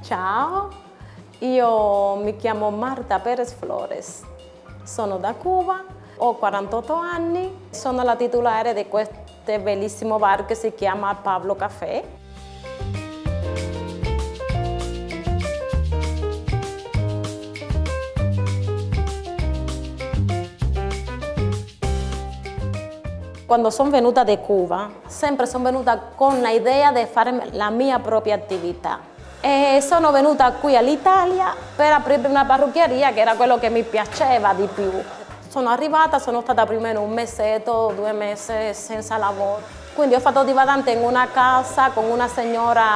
Ciao, io mi chiamo Marta Perez Flores, sono da Cuba, ho 48 anni, sono la titolare di questo bellissimo bar che si chiama Pablo Café. Quando sono venuta da Cuba, sempre sono venuta con l'idea di fare la mia propria attività. E sono venuta qui all'Italia per aprire una parrucchieria, che era quello che mi piaceva di più. Sono arrivata, sono stata prima in un mesetto, 2 mesi senza lavoro. Quindi ho fatto di badante in una casa con una signora,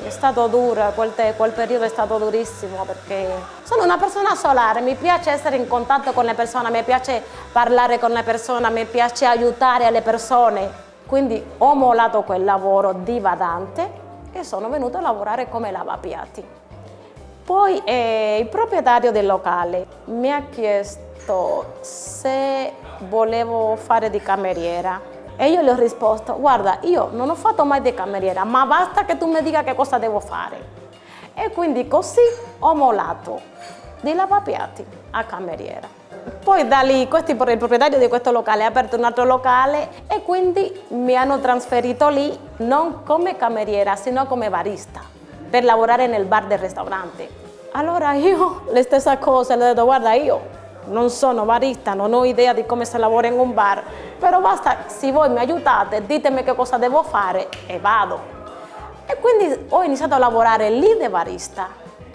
è stato duro, quel periodo è stato durissimo perché sono una persona solare, mi piace essere in contatto con le persone, mi piace parlare con le persone, mi piace aiutare le persone. Quindi ho mollato quel lavoro di badante e sono venuta a lavorare come lavapiatti. Poi il proprietario del locale mi ha chiesto se volevo fare di cameriera. E io gli ho risposto, guarda, io non ho fatto mai di cameriera, ma basta che tu mi dica che cosa devo fare. E quindi così ho mollato di lavapiatti a cameriera. Poi da lì, il proprietario di questo locale ha aperto un altro locale e quindi mi hanno trasferito lì non come cameriera, sino come barista, per lavorare nel bar del ristorante. Allora io, la stessa cosa, le ho detto, guarda, io non sono barista, non ho idea di come si lavora in un bar, però basta, se voi mi aiutate, ditemi che cosa devo fare e vado. E quindi ho iniziato a lavorare lì da barista.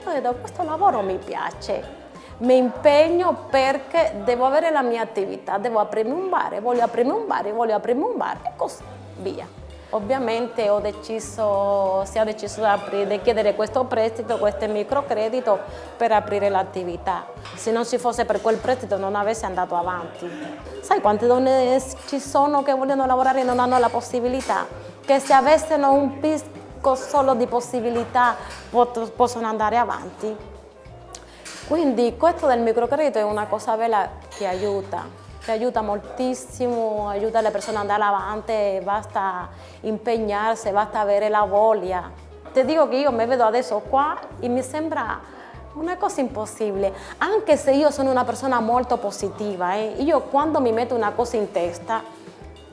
Ho detto, questo lavoro mi piace, mi impegno perché devo avere la mia attività, devo aprirmi un bar, voglio aprirmi un bar, voglio aprirmi un bar e così via. Ovviamente si è deciso di chiedere questo prestito, questo microcredito per aprire l'attività. Se non ci fosse per quel prestito non avessi andato avanti. Sai quante donne ci sono che vogliono lavorare e non hanno la possibilità? Che se avessero un picco solo di possibilità possono andare avanti. Quindi questo del microcredito è una cosa bella che aiuta moltissimo, aiuta le persone ad andare avanti, basta impegnarsi, basta avere la voglia. Ti dico che io mi vedo adesso qua e mi sembra una cosa impossibile, anche se io sono una persona molto positiva. Io quando mi metto una cosa in testa,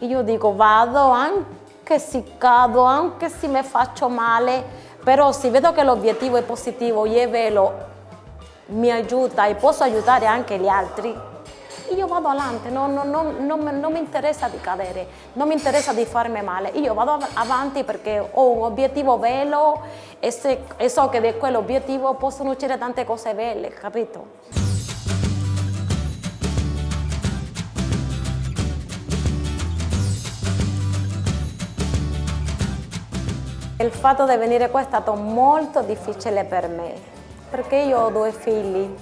io dico vado, anche se cado, anche se mi faccio male, però se vedo che l'obiettivo è positivo e è bello, mi aiuta e posso aiutare anche gli altri, io vado avanti, non mi interessa di cadere, non mi interessa di farmi male, io vado avanti perché ho un obiettivo bello e so che da quell'obiettivo possono uscire tante cose belle, capito? Il fatto di venire qua è stato molto difficile per me, perché io ho 2 figli.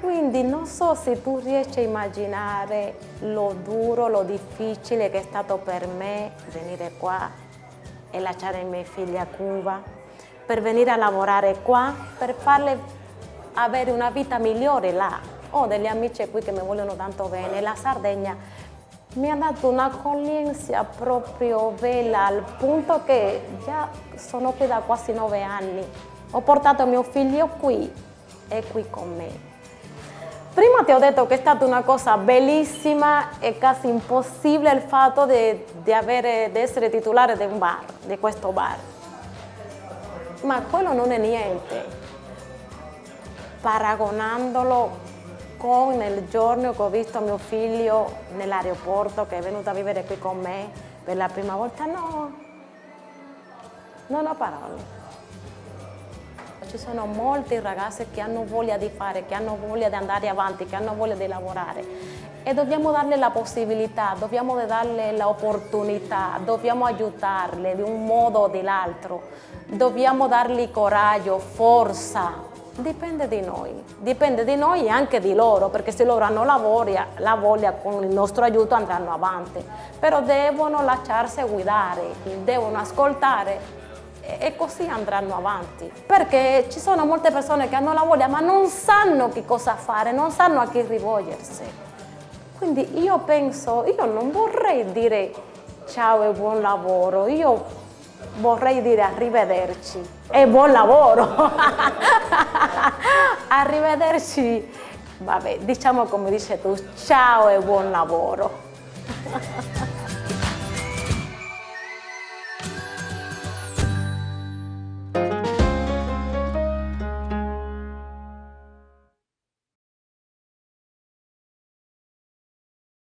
Quindi non so se tu riesci a immaginare lo duro, lo difficile che è stato per me venire qua e lasciare i miei figli a Cuba, per venire a lavorare qua, per farle avere una vita migliore là. Ho degli amici qui che mi vogliono tanto bene. La Sardegna mi ha dato un'accoglienza proprio bella, al punto che già sono qui da quasi 9 anni. Ho portato mio figlio qui, è qui con me. Prima ti ho detto che è stata una cosa bellissima e quasi impossibile il fatto di essere titolare di un bar, di questo bar. Ma quello non è niente, paragonandolo con il giorno che ho visto mio figlio nell'aeroporto, che è venuto a vivere qui con me per la prima volta, no, non ho parole. Ci sono molti ragazzi che hanno voglia di fare, che hanno voglia di andare avanti, che hanno voglia di lavorare e dobbiamo darle la possibilità, dobbiamo darle l'opportunità, dobbiamo aiutarle di un modo o dell'altro, dobbiamo dargli coraggio, forza. Dipende di noi e anche di loro, perché se loro hanno la voglia con il nostro aiuto andranno avanti, però devono lasciarsi guidare, devono ascoltare e così andranno avanti, perché ci sono molte persone che hanno la voglia ma non sanno che cosa fare, non sanno a chi rivolgersi. Quindi io penso, io non vorrei dire ciao e buon lavoro, io vorrei dire arrivederci e buon lavoro. Arrivederci, vabbè, diciamo come dici tu, ciao e buon lavoro.